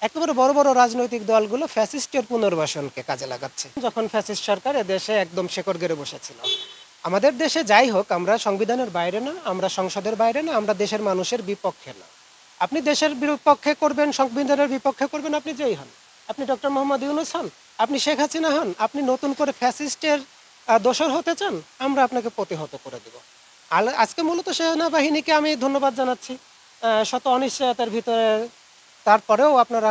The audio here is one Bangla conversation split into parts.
একেবারে বড় বড় রাজনৈতিক দলগুলো ফ্যাসিস্টের পুনর্বাসনকে কাজে লাগাচ্ছে। যখন ফ্যাসিস্ট সরকার দেশে একদম শেকড় গেড়ে বসেছিল, আমাদের দেশে যাই হোক, আমরা সংবিধানের বাইরে না, আমরা সংসদের বাইরে না, আমরা দেশের মানুষের বিপক্ষে না। আপনি দেশের বিপক্ষে করবেন, সংবিধানের বিপক্ষে করবেন, আপনি যেই হন, আপনি ডক্টর মোহাম্মদ ইউনূস হন, আপনি শেখ হাসিনা হন, আপনি নতুন করে ফ্যাসিস্টের দোসর হতে চান, আমরা আপনাকে প্রতিহত করে দেব। আজকে মূলত সেনাবাহিনীকে আমি ধন্যবাদ জানাচ্ছি। শত অনিশ্চয়তার ভিতরে তারপরেও আপনারা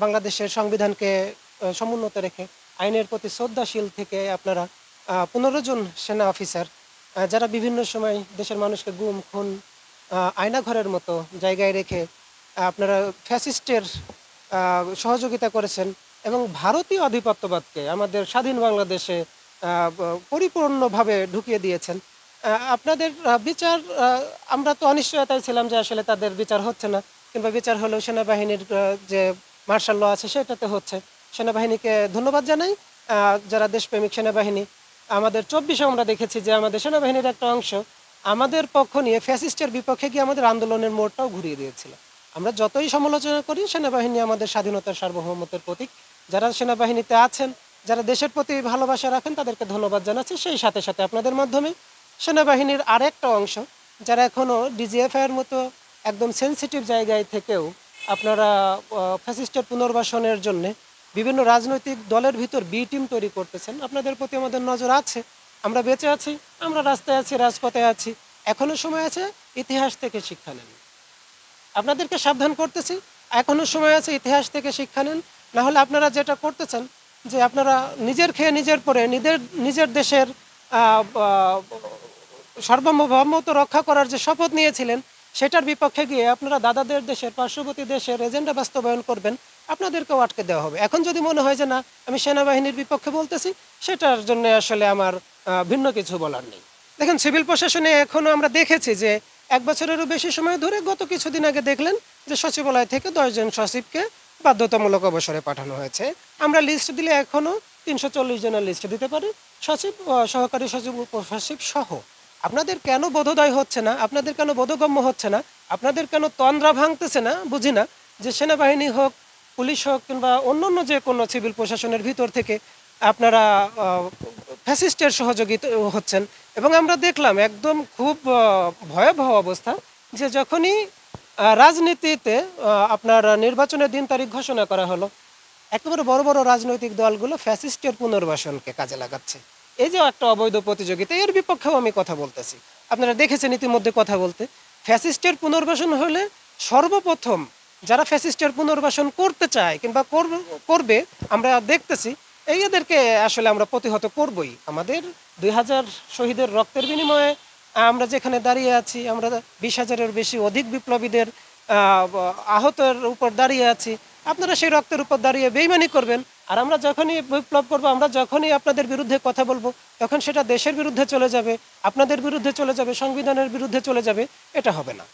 বাংলাদেশের সংবিধানকে সমুন্নত রেখে আইনের প্রতি শ্রদ্ধাশীল থেকে আপনারা 15 জন সেনা অফিসার, যারা বিভিন্ন সময় দেশের মানুষকে গুম খুন আয়নাঘরের মতো জায়গায় রেখে আপনারা ফ্যাসিস্টের সহযোগিতা করেছেন এবং ভারতীয় আধিপত্যবাদকে আমাদের স্বাধীন বাংলাদেশে পরিপূর্ণভাবে ঢুকিয়ে দিয়েছেন। আপনাদের বিচার, আমরা তো অনিশ্চয়তায় ছিলাম যে আসলে তাদের বিচার হচ্ছে না, কিংবা বিচার হলেও সেনাবাহিনীর যে মার্শাল ল আছে সেটাতে হচ্ছে। সেনাবাহিনীকে ধন্যবাদ জানাই, যারা দেশপ্রেমিক সেনাবাহিনী। আমাদের 24-এ আমরা দেখেছি যে আমাদের সেনাবাহিনীর একটা অংশ আমাদের পক্ষ নিয়ে ফ্যাসিস্টের বিপক্ষে গিয়ে আমাদের আন্দোলনের মোড়টাও ঘুরিয়ে দিয়েছিল। আমরা যতই সমালোচনা করি, সেনাবাহিনী আমাদের স্বাধীনতার সার্বভৌমত্বের প্রতীক। যারা সেনাবাহিনীতে আছেন, যারা দেশের প্রতি ভালোবাসা রাখেন, তাদেরকে ধন্যবাদ জানাচ্ছি। সেই সাথে সাথে আপনাদের মাধ্যমে সেনাবাহিনীর আরেকটা অংশ, যারা এখনও ডিজিএফআইয়ের মতো একদম সেন্সিটিভ জায়গায় থেকেও আপনারা ফ্যাসিস্টের পুনর্বাসনের জন্য বিভিন্ন রাজনৈতিক দলের ভিতর বি টিম তৈরি করতেছেন, আপনাদের প্রতি আমাদের নজর আছে। আমরা বেঁচে আছি, আমরা রাস্তায় আছি, রাজপথে আছি, এখনো সময় আছে, ইতিহাস থেকে শিক্ষা নেন। আপনাদেরকে সাবধান করতেছি, এখনো সময় আছে, ইতিহাস থেকে শিক্ষা নেন। না হলে আপনারা যেটা করতেছেন যে আপনারা নিজের খেয়ে নিজের পরে নিজের দেশের সার্বভৌমত্ব রক্ষা করার যে শপথ নিয়েছিলেন, সেটার বিপক্ষে গিয়ে আপনারা দাদাদের দেশের, পার্শ্ববর্তী দেশের এজেন্ডা বাস্তবায়ন করবেন, আপনাদেরকেও আটকে দেওয়া হবে। এখন যদি মনে হয় যে না, আমি সেনাবাহিনীর বিপক্ষে বলতেছি, সেটার জন্য আসলে আমার ভিন্ন কিছু বলার নেই। দেখেন, সিভিল প্রশাসনে এখনও আমরা দেখেছি যে 1 বছরেরও বেশি সময় ধরে, গত কিছুদিন আগে দেখলেন যে সচিবালয় থেকে 10 জন সচিবকে বাধ্যতামূলক অবসরে পাঠানো হয়েছে। আমরা লিস্ট দিলে এখনও 340 জনের লিস্ট দিতে পারি, সচিব, সহকারী সচিব, উপসচিব সহ। আপনাদের কেন বোধোদয় হচ্ছে না, আপনাদের কেন বোধগম্য হচ্ছে না, আপনাদের কেন তন্দ্রা ভাঙতেছে না, বুঝি না। যে সেনাবাহিনী হোক, পুলিশ হোক, কিংবা অন্যান্য যে কোনো সিভিল প্রশাসনের ভিতর থেকে আপনারা ফ্যাসিস্টের সহযোগিতা হচ্ছেন। এবং আমরা দেখলাম একদম খুব ভয়াবহ অবস্থা, যে যখনই রাজনীতিতে আপনার নির্বাচনের দিন তারিখ ঘোষণা করা হলো, একেবারে বড় বড় রাজনৈতিক দলগুলো ফ্যাসিস্টের পুনর্বাসনকে কাজে লাগাচ্ছে। এই যে একটা অবৈধ প্রতিযোগিতা, এর বিপক্ষেও আমি কথা বলতেছি। আপনারা দেখেছেন ইতিমধ্যে কথা বলতে, ফ্যাসিস্টের পুনর্বাসন হলে সর্বপ্রথম যারা ফ্যাসিস্টের পুনর্বাসন করতে চায় কিংবা করবে, আমরা দেখতেছি এদেরকে আসলে আমরা প্রতিহত করবই। আমাদের 2000 শহীদের রক্তের বিনিময়ে আমরা যেখানে দাঁড়িয়ে আছি, আমরা 20,000-এর বেশি অধিক বিপ্লবীদের আহতের উপর দাঁড়িয়ে আছি। আপনারা সেই রক্তের উপর দাঁড়িয়ে বেইমানি করবেন, আর আমরা যখনই বিপ্লব করবো, আমরা যখনই আপনাদের বিরুদ্ধে কথা বলবো, তখন সেটা দেশের বিরুদ্ধে চলে যাবে, আপনাদের বিরুদ্ধে চলে যাবে, সংবিধানের বিরুদ্ধে চলে যাবে। এটা হবে না।